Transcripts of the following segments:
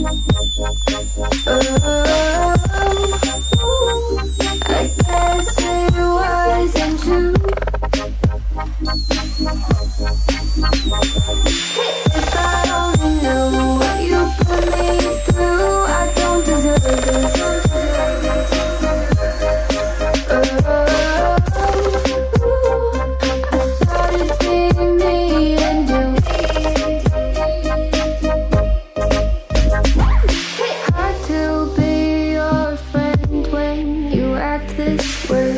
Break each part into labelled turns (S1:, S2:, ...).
S1: I guess it wasn't true. If I only knew what you put me through, I don't deserve this. I thought it'd be me and you. Hard to be your friend when you act this way.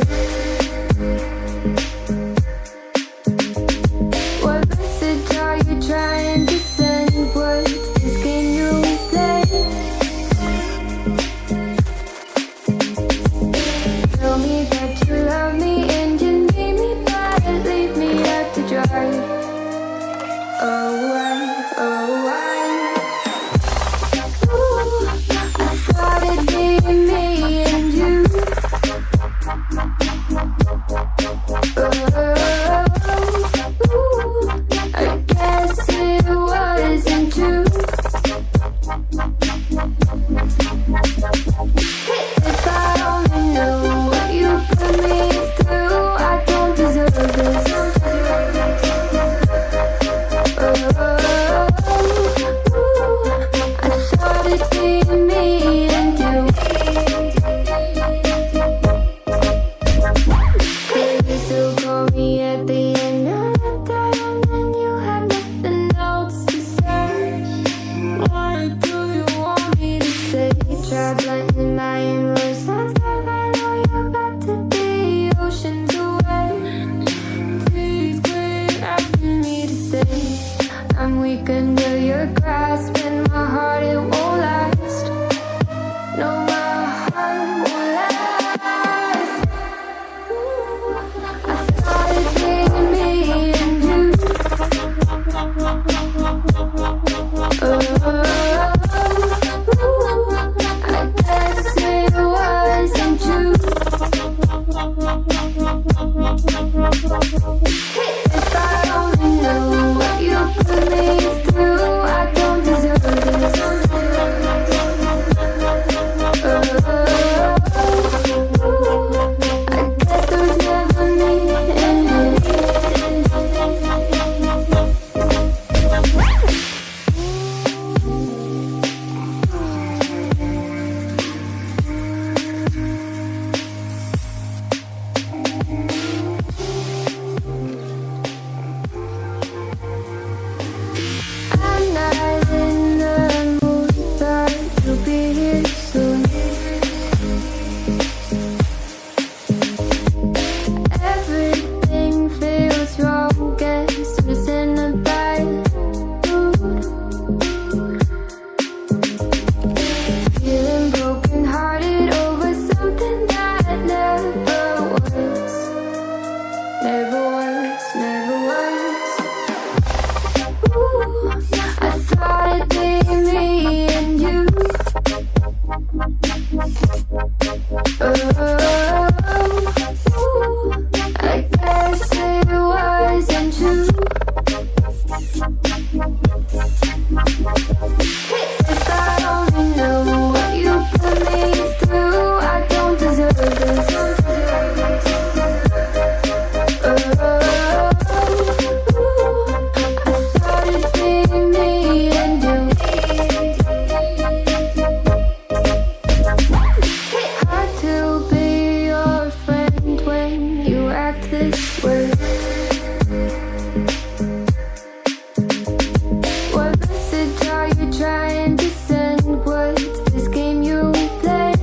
S1: What message are you trying to send? What's this game you play? Tell me that you love me and you need me, but leave me out to dry. Oh, why? Ooh, I thought it'd be me and you. Ooh, I guess it wasn't true. If I only knew what you put me through, I don't deserve this. I thought it'd be me and you. Could you still call me at the end of the day, and then you have nothing else to say? What do you want me to say? Try blending my emotions, I know you got to be oceans away. Please quit asking me to stay. I'm weak under your grasp, and my heart, it won't last. No, my heart won't last. I thought it'd be me and you. I guess it wasn't true. If I only knew what you put me through, I don't deserve this. I guess there was never me in it. I'm not in the mood, but you'll be here soon. Everything feels wrong, guess I'm just in a bad mood. Feeling broken hearted over something that never was. Ooh, I thought it'd be me and you. Ooh, I guess it wasn't true. If I only knew what you put me through, I don't deserve this. I thought it'd be me and you. Hard to be your friend when you act this way. What message are you trying to send? What's this game you play?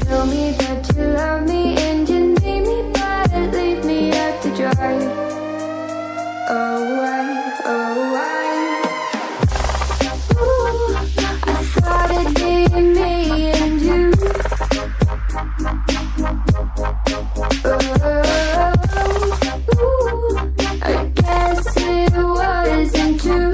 S1: Tell me that you love me and you need me, but leave me out to dry. Oh, why? Ooh, I thought it'd be me and you. Ooh, I guess it wasn't true.